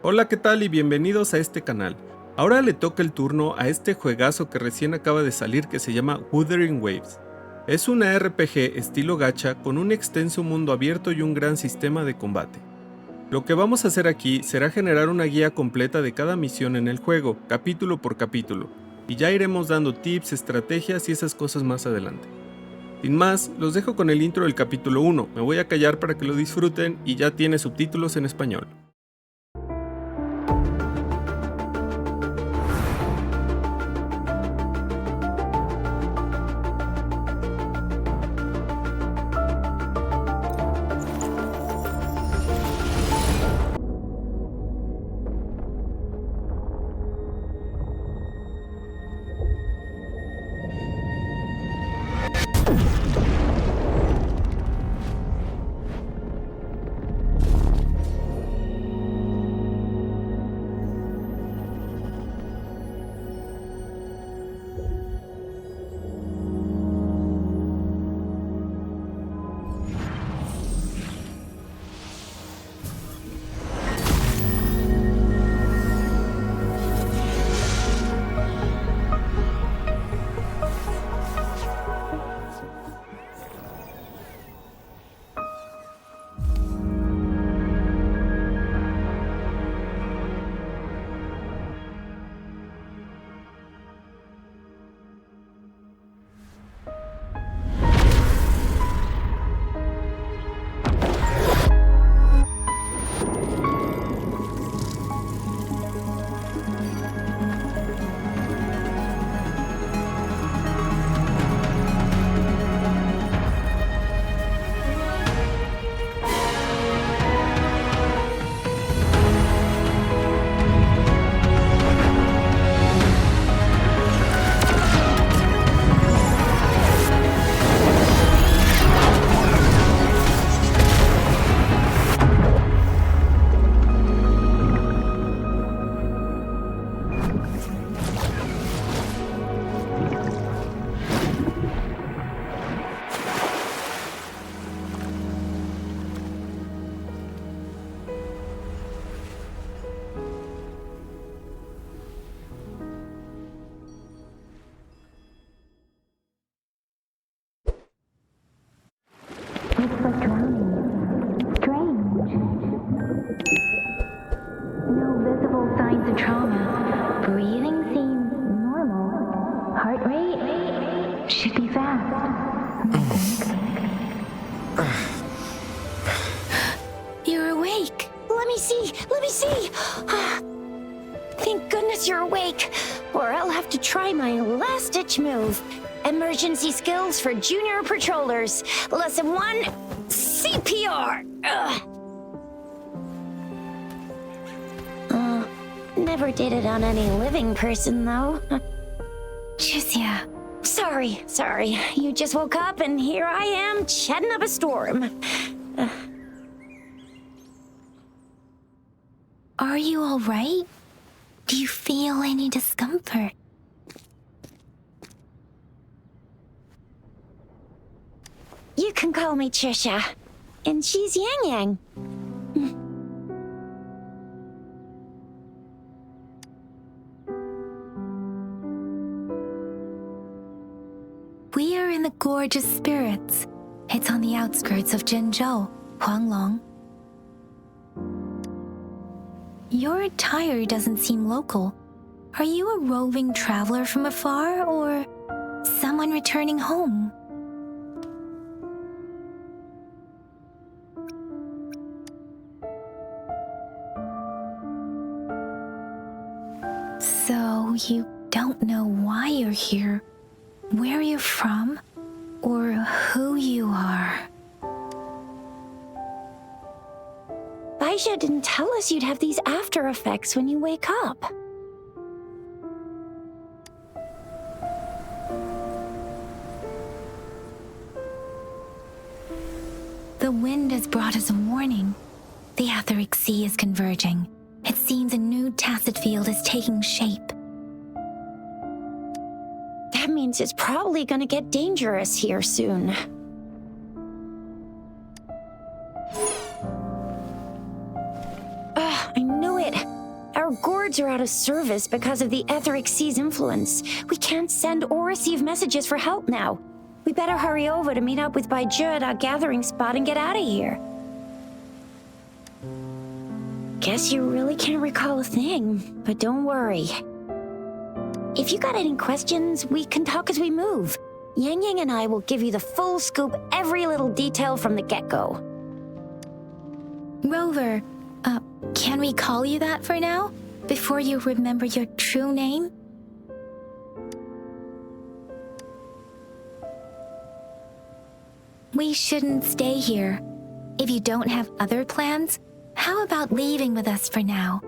Hola, ¿qué tal? Y bienvenidos a este canal. Ahora le toca el turno a este juegazo que recién acaba de salir que se llama Wuthering Waves. Es una RPG estilo gacha con un extenso mundo abierto y un gran sistema de combate. Lo que vamos a hacer aquí será generar una guía completa de cada misión en el juego, capítulo por capítulo, y ya iremos dando tips, estrategias y esas cosas más adelante. Sin más, los dejo con el intro del capítulo 1, me voy a callar para que lo disfruten y ya tiene subtítulos en español. It's like drowning. Strange. No visible signs of trauma. Breathing seems normal. Heart rate should be fast. I think. You're awake. Let me see. Thank goodness you're awake, or I'll have to try my last-ditch move. Emergency skills for junior patrollers. Lesson 1, CPR. Never did it on any living person, though. Jusia. Sorry. You just woke up, and here I am, chatting up a storm. Are you all right? Do you feel any discomfort? You can call me Trisha, and she's Yang Yang. We are in the Gorge of Spirits. It's on the outskirts of Zhenzhou, Huanglong. Your attire doesn't seem local. Are you a roving traveler from afar, or someone returning home? So you don't know why you're here, where you're from, or who you are. Baisha didn't tell us you'd have these after effects when you wake up. The wind has brought us a warning. The Etheric Sea is converging. It seems a new tacit field is taking shape. That means it's probably gonna get dangerous here soon. I knew it. boards are out of service because of the etheric sea's influence. We can't send or receive messages for help now. We better hurry over to meet up with Baiju at our gathering spot and get out of here. Guess you really can't recall a thing, but don't worry. If you got any questions, we can talk as we move. Yang Yang and I will give you the full scoop, every little detail from the get-go. Rover, can we call you that for now? Before you remember your true name? We shouldn't stay here. If you don't have other plans, how about leaving with us for now?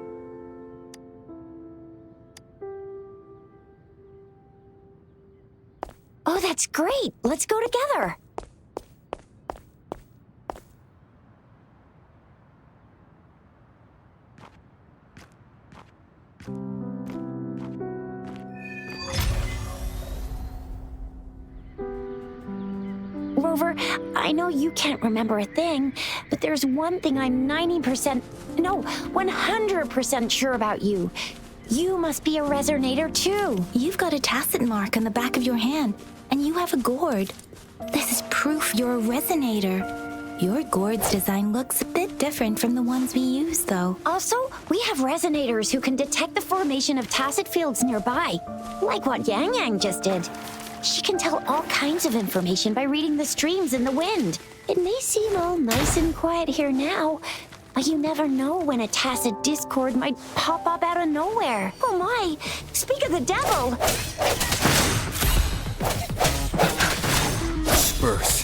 Oh, that's great! Let's go together! Rover, I know you can't remember a thing, but there's one thing I'm 100% sure about you. You must be a resonator too. You've got a tacit mark on the back of your hand, and you have a gourd. This is proof you're a resonator. Your gourd's design looks a bit different from the ones we use, though. Also, we have resonators who can detect the formation of tacit fields nearby, like what Yang Yang just did. She can tell all kinds of information by reading the streams in the wind. It may seem all nice and quiet here now, but you never know when a tacit discord might pop up out of nowhere. Oh my! Speak of the devil! Disperse.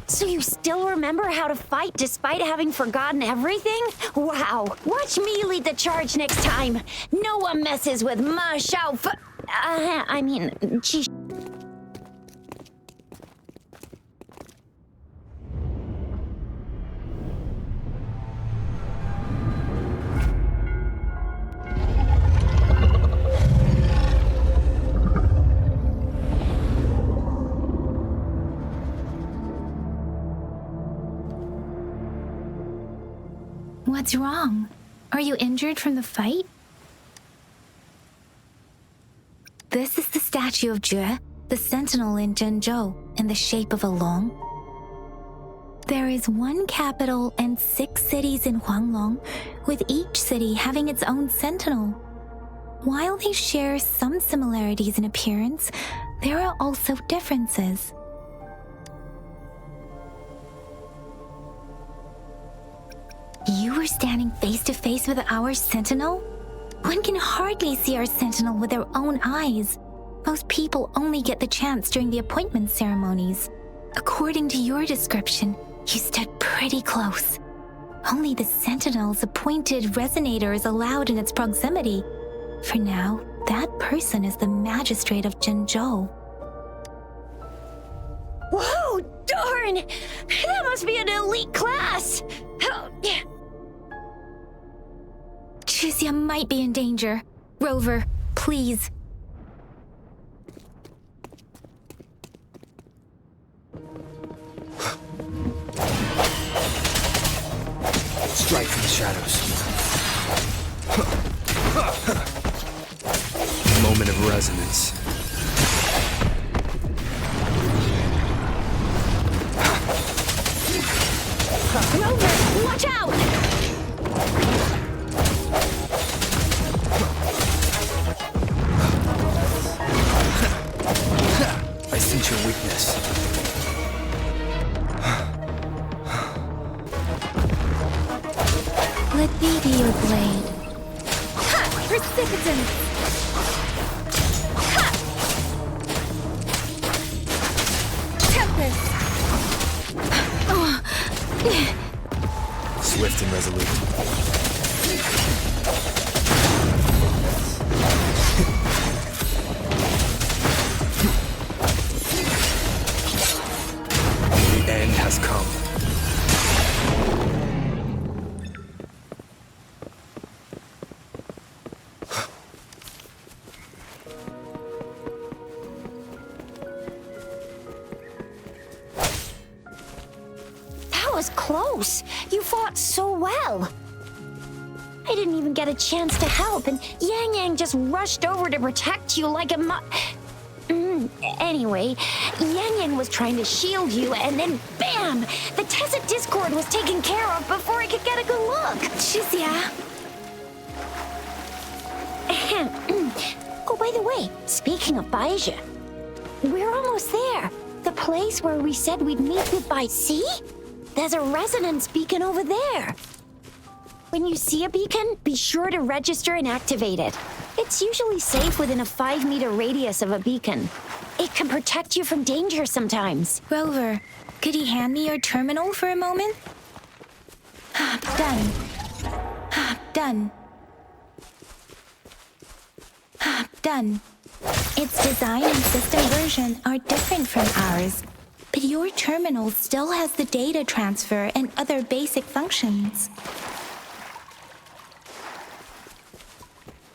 So you still remember how to fight despite having forgotten everything? Wow! Watch me lead the charge next time! No one messes with Ma Shao Chi. What's wrong? Are you injured from the fight? This is the statue of Jue, the sentinel in Zhenzhou, in the shape of a long. There is one capital and 6 cities in Huanglong, with each city having its own sentinel. While they share some similarities in appearance, there are also differences. You were standing face to face with our sentinel? One can hardly see our sentinel with their own eyes. Most people only get the chance during the appointment ceremonies. According to your description, you stood pretty close. Only the sentinel's appointed resonator is allowed in its proximity. For now, that person is the magistrate of Zhenzhou. Whoa, darn! That must be an elite class! Chixia might be in danger. Rover, please. Strike from the shadows. Moment of resonance. Rover, watch out! I sense your weakness. Let me be your blade. Ha! Precipitance! Ha! Tempest! Swift and resolute. The end has come. was close. You fought so well. I didn't even get a chance to help, and Yang Yang just rushed over to protect you like a Anyway, Yang Yang was trying to shield you, and then bam! The Tacit Discord was taken care of before I could get a good look. Shizia. Oh, by the way, speaking of Baija, we're almost there. The place where we said we'd meet with Bai. See? There's a resonance beacon over there. When you see a beacon, be sure to register and activate it. It's usually safe within a 5-meter radius of a beacon. It can protect you from danger sometimes. Rover, could you hand me your terminal for a moment? Done. Done. Done. Its design and system version are different from ours, but your terminal still has the data transfer and other basic functions.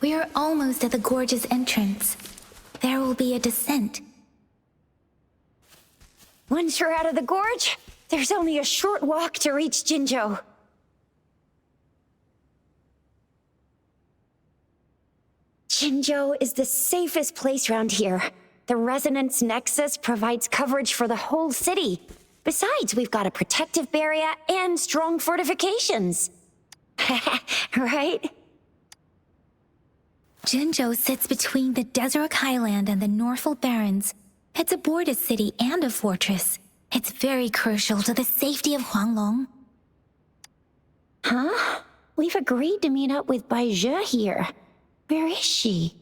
We are almost at the gorge's entrance. There will be a descent. Once you're out of the gorge, there's only a short walk to reach Jinzhou. Jinzhou is the safest place around here. The Resonance Nexus provides coverage for the whole city. Besides, we've got a protective barrier and strong fortifications. Right? Jinzhou sits between the Desert Highland and the Norfolk Barrens. It's a border city and a fortress. It's very crucial to the safety of Huanglong. Huh? We've agreed to meet up with Baija here. Where is she?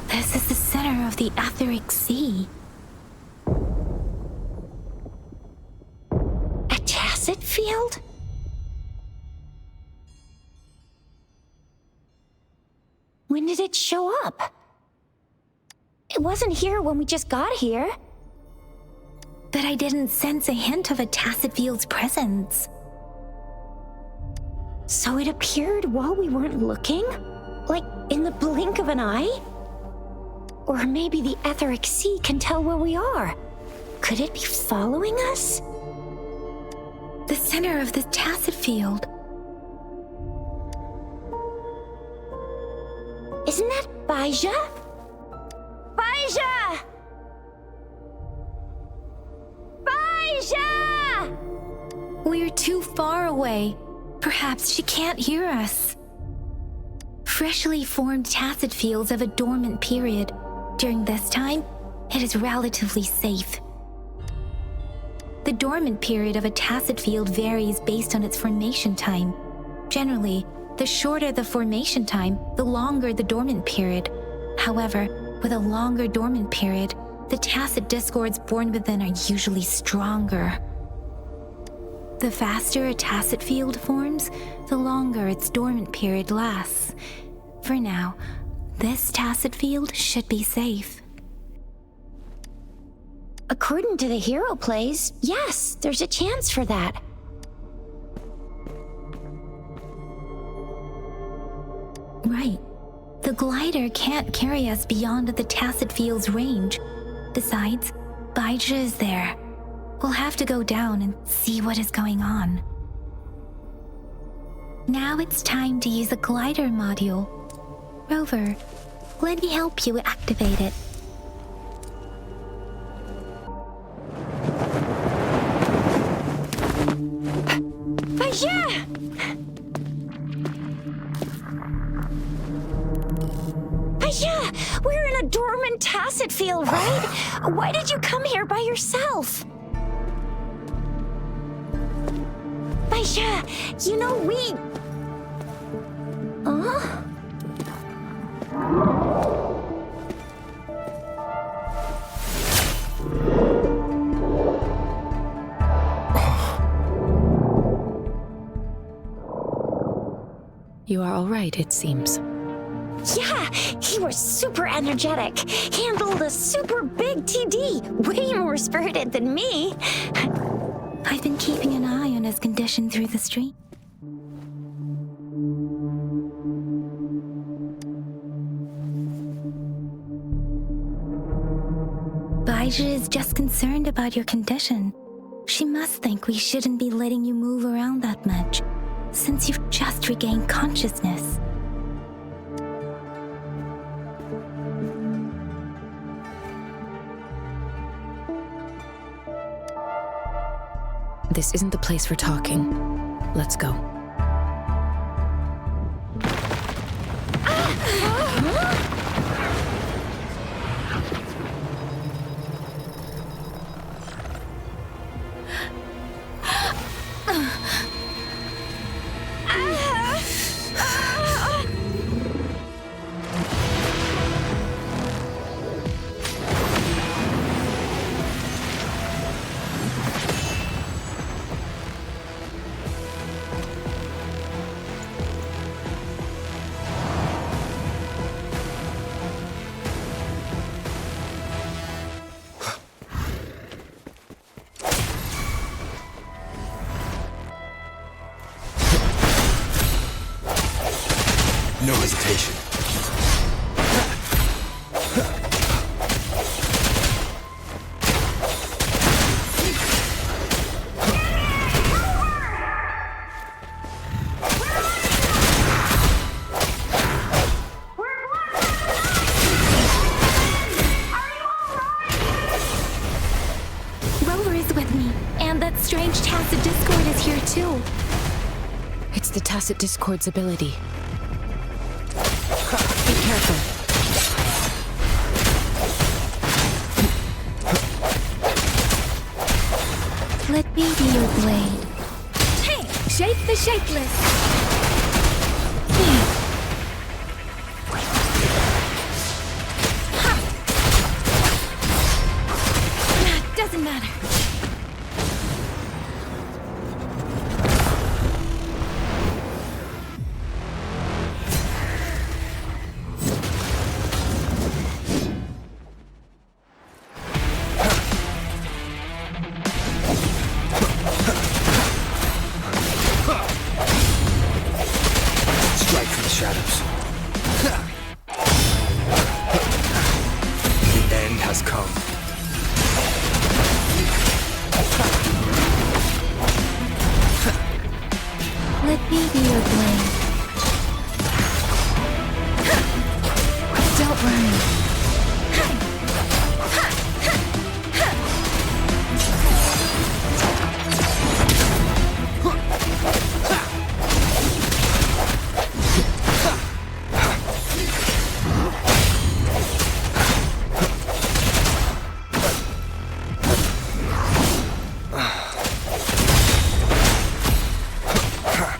This is the center of the Etheric Sea. A tacit field? When did it show up? It wasn't here when we just got here. But I didn't sense a hint of a tacit field's presence. So it appeared while we weren't looking? Like in the blink of an eye? Or maybe the Etheric Sea can tell where we are. Could it be following us? The center of the tacit field. Isn't that Baija? Baija! Baija! We're too far away. Perhaps she can't hear us. Freshly formed tacit fields have a dormant period. During this time, it is relatively safe. The dormant period of a tacit field varies based on its formation time. Generally, the shorter the formation time, the longer the dormant period. However, with a longer dormant period, the tacit discords born within are usually stronger. The faster a tacit field forms, the longer its dormant period lasts. For now, this tacit field should be safe. According to the hero plays, yes, there's a chance for that. Right. The glider can't carry us beyond the tacit field's range. Besides, Baija is there. We'll have to go down and see what is going on. Now it's time to use a glider module. Rover, let me help you activate it. Baija! Baija! We're in a dormant tacit field, right? Why did you come here by yourself? Baija, you know we... Huh? You are all right, it seems. Yeah, he was super energetic. Handled a super big TD. Way more spirited than me. I've been keeping an eye on known as condition through the stream. Baija is just concerned about your condition. She must think we shouldn't be letting you move around that much, since you've just regained consciousness. This isn't the place for talking. Let's go. No hesitation. Rover is with me, and that strange Tacit Discord is here too. It's the Tacit Discord's ability. Be careful. Let me be your blade. Hey, shape the shapeless. Doesn't matter. Strike from the shadows. The end has come. Let me be your blade. Don't worry.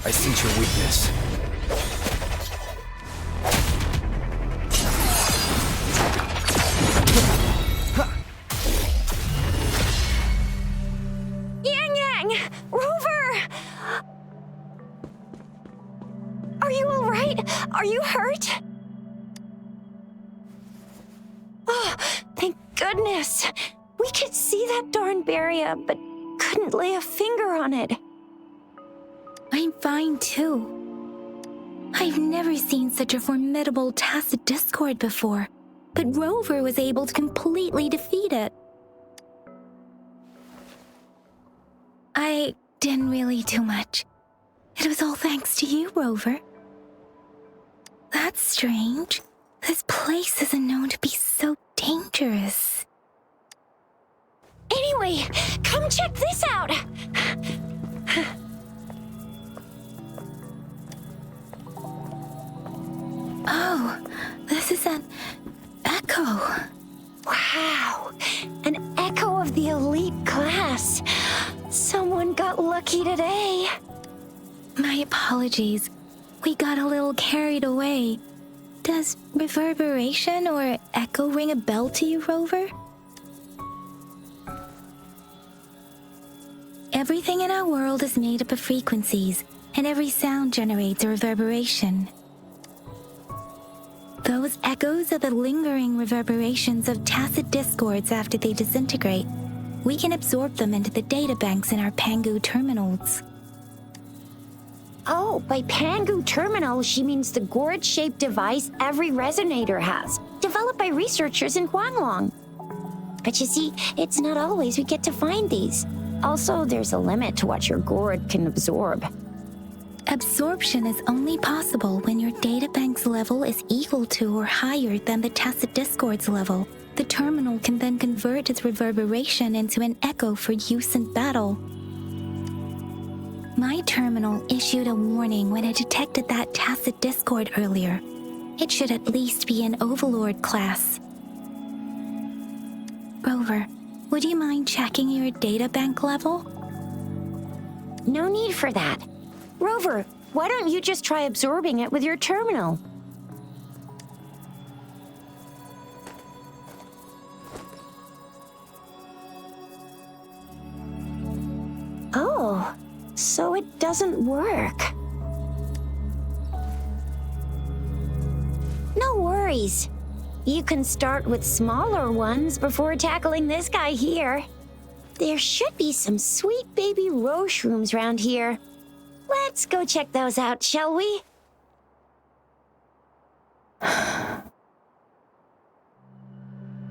I sense your weakness. Yang! Rover! Are you all right? Are you hurt? Oh, thank goodness. We could see that darn barrier, but couldn't lay a finger on it. I'm fine too. I've never seen such a formidable Tacit Discord before, but Rover was able to completely defeat it. I didn't really do much. It was all thanks to you, Rover. That's strange. This place isn't known to be so dangerous. Anyway, come check this out. Oh, this is an echo. Wow, an echo of the elite class. Someone got lucky today. My apologies. We got a little carried away. Does reverberation or echo ring a bell to you, Rover? Everything in our world is made up of frequencies, and every sound generates a reverberation. Those echoes are the lingering reverberations of Tacit Discords after they disintegrate. We can absorb them into the data banks in our Pangu terminals. Oh, by Pangu Terminal, she means the gourd-shaped device every resonator has, developed by researchers in Huanglong. But you see, it's not always we get to find these. Also, there's a limit to what your gourd can absorb. Absorption is only possible when your databank's level is equal to or higher than the tacit discord's level. The terminal can then convert its reverberation into an echo for use in battle. My terminal issued a warning when it detected that tacit discord earlier. It should at least be an Overlord class. Rover, would you mind checking your databank level? No need for that. Rover, why don't you just try absorbing it with your terminal? Oh, so it doesn't work. No worries. You can start with smaller ones before tackling this guy here. There should be some sweet baby roshrooms around here. Let's go check those out, shall we?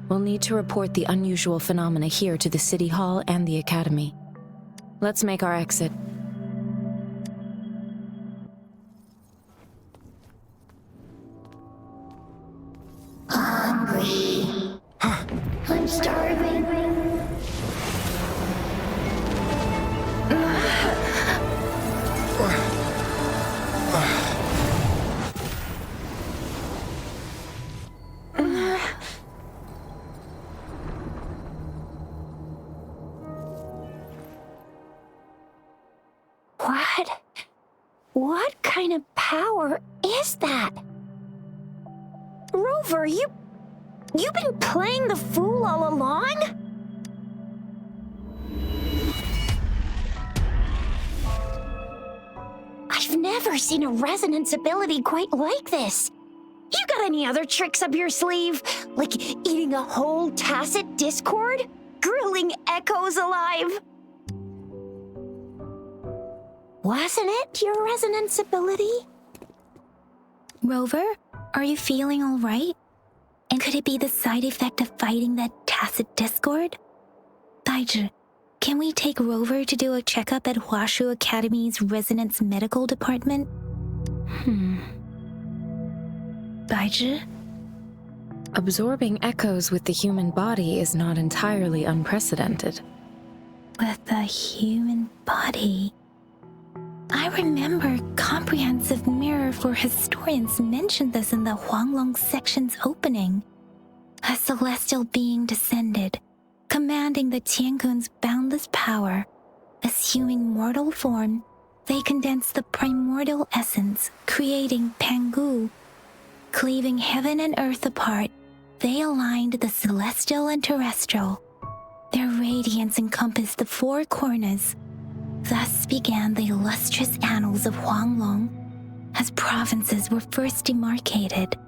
We'll need to report the unusual phenomena here to the City Hall and the Academy. Let's make our exit. Hungry. I'm starving. What kind of power is that? Rover, you've been playing the fool all along? I've never seen a resonance ability quite like this. You got any other tricks up your sleeve? Like eating a whole tacit discord? Grilling echoes alive? Wasn't it your resonance ability? Rover, are you feeling all right? And could it be the side effect of fighting that tacit discord? Baizhi, can we take Rover to do a checkup at Huashu Academy's Resonance Medical Department? Baizhi? Absorbing echoes with the human body is not entirely unprecedented. With the human body... I remember Comprehensive Mirror for Historians mentioned this in the Huanglong section's opening. A celestial being descended, commanding the Tiankun's boundless power. Assuming mortal form, they condensed the primordial essence, creating Pangu. Cleaving heaven and earth apart, they aligned the celestial and terrestrial. Their radiance encompassed the four corners. Thus began the illustrious annals of Huanglong, as provinces were first demarcated.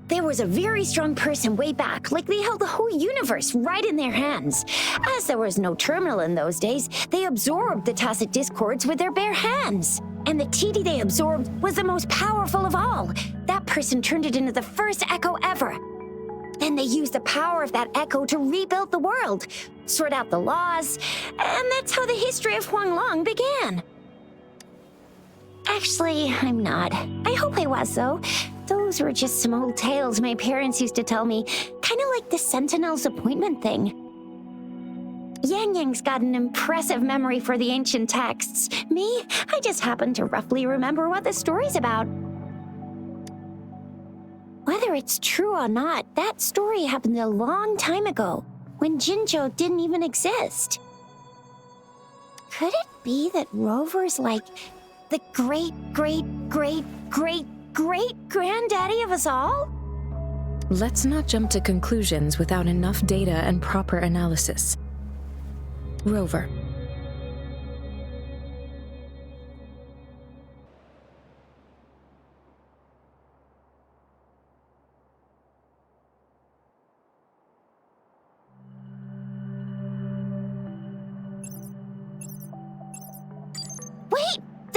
There was a very strong person way back, like they held the whole universe right in their hands. As there was no terminal in those days, they absorbed the tacit discords with their bare hands. And the TD they absorbed was the most powerful of all. That person turned it into the first echo ever. Then they used the power of that echo to rebuild the world, sort out the laws, and that's how the history of Huanglong began. Actually, I'm not. I hope I was, though. Those were just some old tales my parents used to tell me, kind of like the Sentinel's appointment thing. Yang Yang's got an impressive memory for the ancient texts. Me, I just happen to roughly remember what the story's about. Whether it's true or not, that story happened a long time ago, when Jinzhou didn't even exist. Could it be that Rover's like the great-great-great-great-great-granddaddy of us all? Let's not jump to conclusions without enough data and proper analysis. Rover.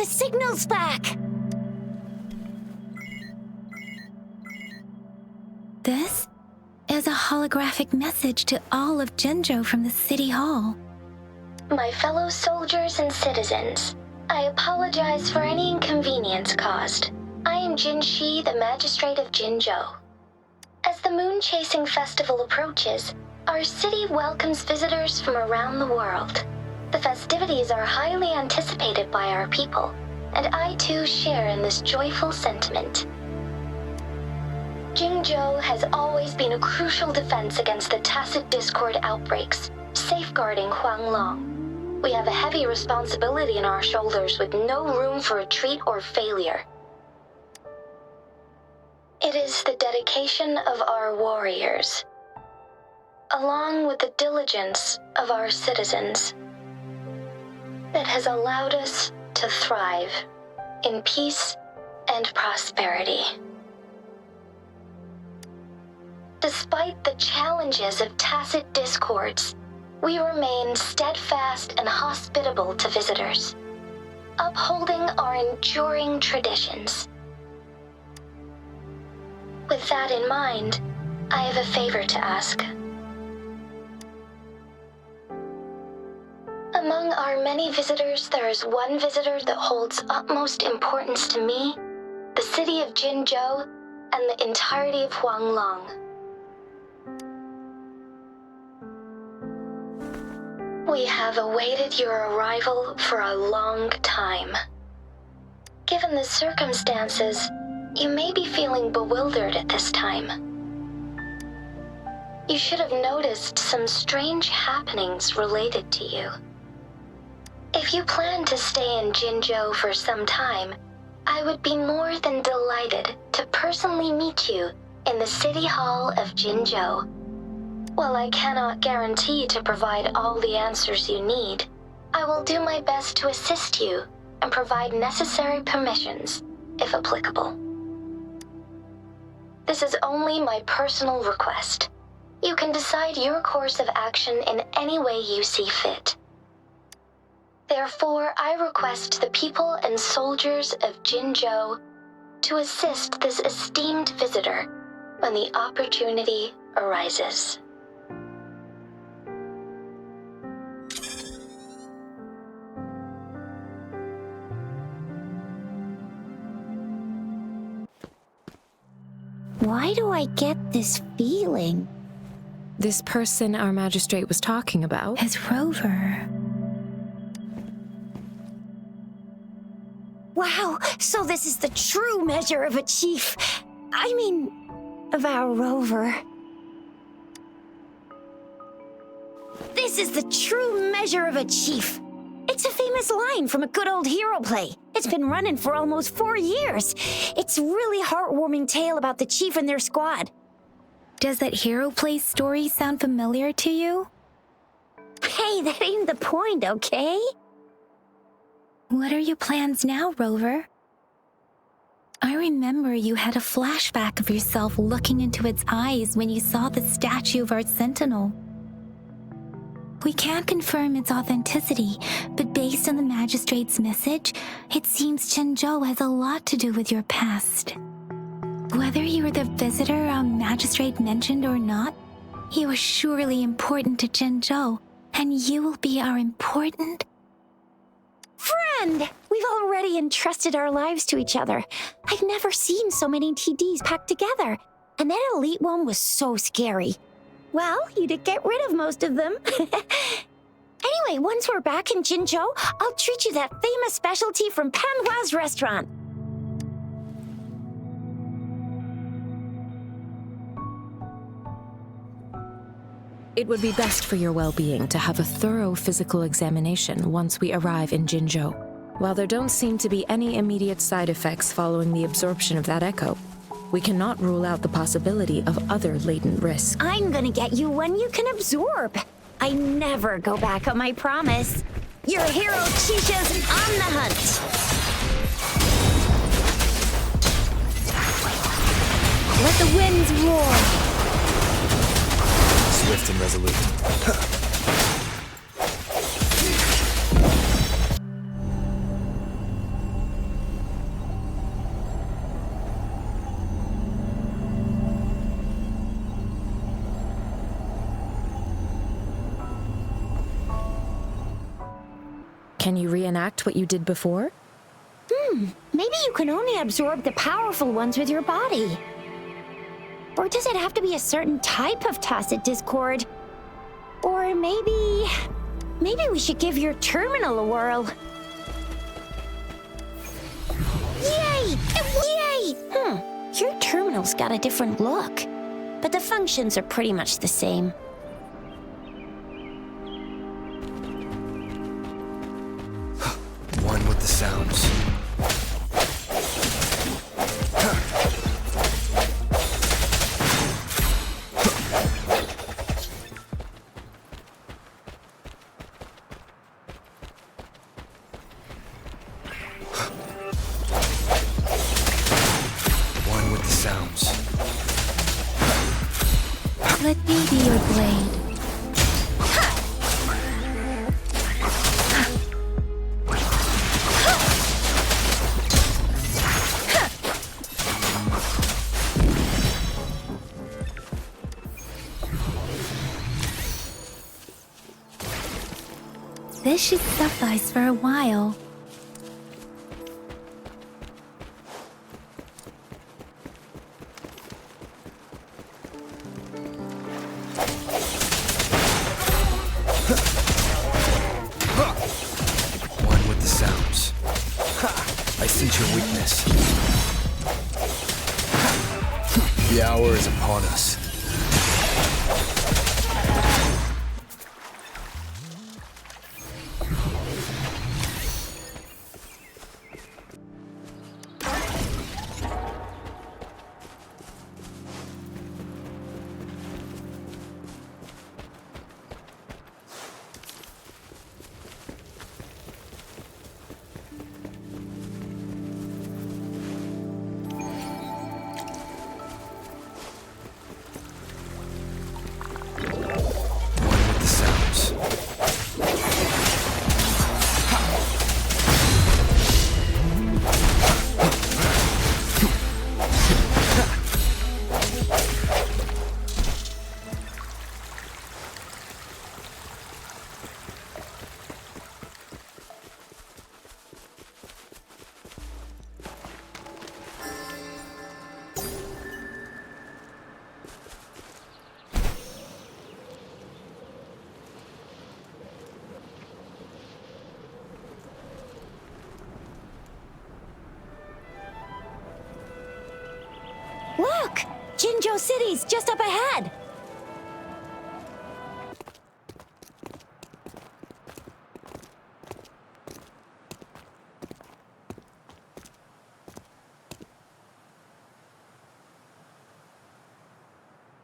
The signal's back! This is a holographic message to all of Jinzhou from the City Hall. My fellow soldiers and citizens, I apologize for any inconvenience caused. I am Jin Shi, the Magistrate of Jinzhou. As the moon-chasing festival approaches, our city welcomes visitors from around the world. The festivities are highly anticipated by our people, and I too share in this joyful sentiment. Jinzhou has always been a crucial defense against the tacit discord outbreaks, safeguarding Huanglong. We have a heavy responsibility on our shoulders with no room for retreat or failure. It is the dedication of our warriors, along with the diligence of our citizens, that has allowed us to thrive in peace and prosperity. Despite the challenges of tacit discords, we remain steadfast and hospitable to visitors, upholding our enduring traditions. With that in mind, I have a favor to ask. Among our many visitors, there is one visitor that holds utmost importance to me, the city of Jinzhou, and the entirety of Huanglong. We have awaited your arrival for a long time. Given the circumstances, you may be feeling bewildered at this time. You should have noticed some strange happenings related to you. If you plan to stay in Jinzhou for some time, I would be more than delighted to personally meet you in the City Hall of Jinzhou. While I cannot guarantee to provide all the answers you need, I will do my best to assist you and provide necessary permissions, if applicable. This is only my personal request. You can decide your course of action in any way you see fit. Therefore, I request the people and soldiers of Jinzhou to assist this esteemed visitor when the opportunity arises. Why do I get this feeling? This person our magistrate was talking about As Rover. Wow, so this is the true measure of a chief. I mean, of our rover. This is the true measure of a chief. It's a famous line from a good old hero play. It's been running for almost 4 years. It's a really heartwarming tale about the chief and their squad. Does that hero play story sound familiar to you? Hey, that ain't the point, okay? What are your plans now, Rover? I remember you had a flashback of yourself looking into its eyes when you saw the statue of our sentinel. We can't confirm its authenticity, but based on the magistrate's message, it seems Jinzhou has a lot to do with your past. Whether you were the visitor our magistrate mentioned or not, you are surely important to Jinzhou, and you will be our important Friend! We've already entrusted our lives to each other. I've never seen so many TDs packed together, and that elite one was so scary. Well, you did get rid of most of them. Anyway, once we're back in Jinzhou, I'll treat you that famous specialty from Panhua's restaurant. It would be best for your well-being to have a thorough physical examination once we arrive in Jinzhou. While there don't seem to be any immediate side effects following the absorption of that echo, we cannot rule out the possibility of other latent risks. I'm gonna get you one you can absorb. I never go back on my promise. Your hero Chisha's on the hunt. Let the winds roar. Swift and resolute. Can you reenact what you did before? Maybe you can only absorb the powerful ones with your body. Or does it have to be a certain type of tacit discord? Or maybe we should give your terminal a whirl. Yay! Yay! Your terminal's got a different look, but the functions are pretty much the same. One with the sounds. One with the sounds. Let me be your blade. This should suffice for a while. One with the sounds. I sense your weakness. The hour is upon us. Look! Jinzhou City's just up ahead!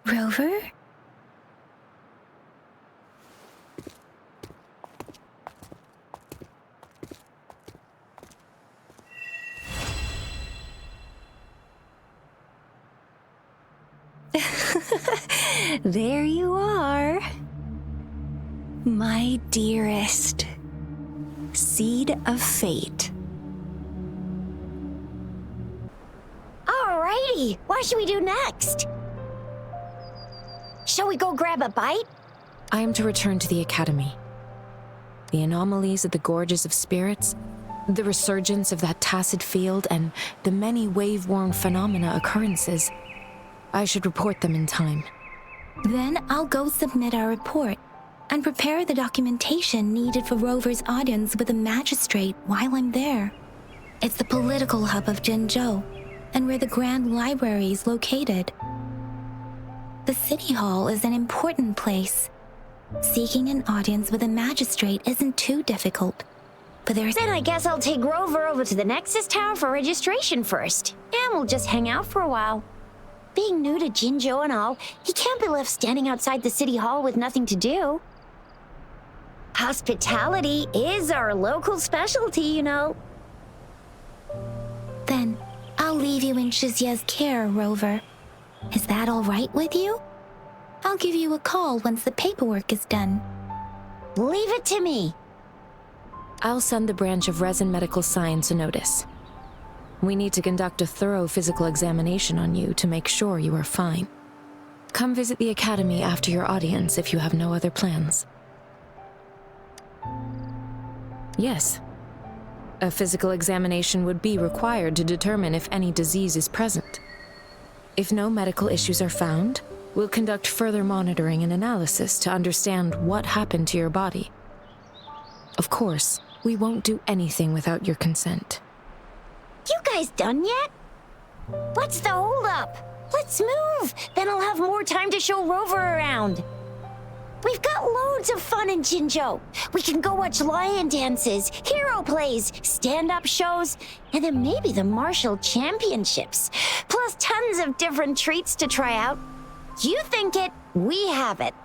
Rover? There you are. My dearest. Seed of fate. Alrighty, what should we do next? Shall we go grab a bite? I am to return to the Academy. The anomalies of the Gorges of Spirits, the resurgence of that tacit field, and the many wave-worn phenomena occurrences. I should report them in time. Then I'll go submit our report and prepare the documentation needed for Rover's audience with the magistrate while I'm there. It's the political hub of Jinzhou and where the Grand Library is located. The City Hall is an important place. Seeking an audience with a magistrate isn't too difficult, but there's... Then I guess I'll take Rover over to the Nexus Tower for registration first, and we'll just hang out for a while. Being new to Jinzhou and all, he can't be left standing outside the City Hall with nothing to do. Hospitality is our local specialty, you know. Then I'll leave you in Shizye's care, Rover. Is that all right with you? I'll give you a call once the paperwork is done. Leave it to me. I'll send the branch of Resin Medical Science a notice. We need to conduct a thorough physical examination on you to make sure you are fine. Come visit the Academy after your audience if you have no other plans. Yes. A physical examination would be required to determine if any disease is present. If no medical issues are found, we'll conduct further monitoring and analysis to understand what happened to your body. Of course, we won't do anything without your consent. You guys done yet? What's the holdup? Let's move! Then I'll have more time to show Rover around. We've got loads of fun in Jinzhou. We can go watch lion dances, hero plays, stand-up shows, and then maybe the martial championships. Plus tons of different treats to try out. You think it, we have it.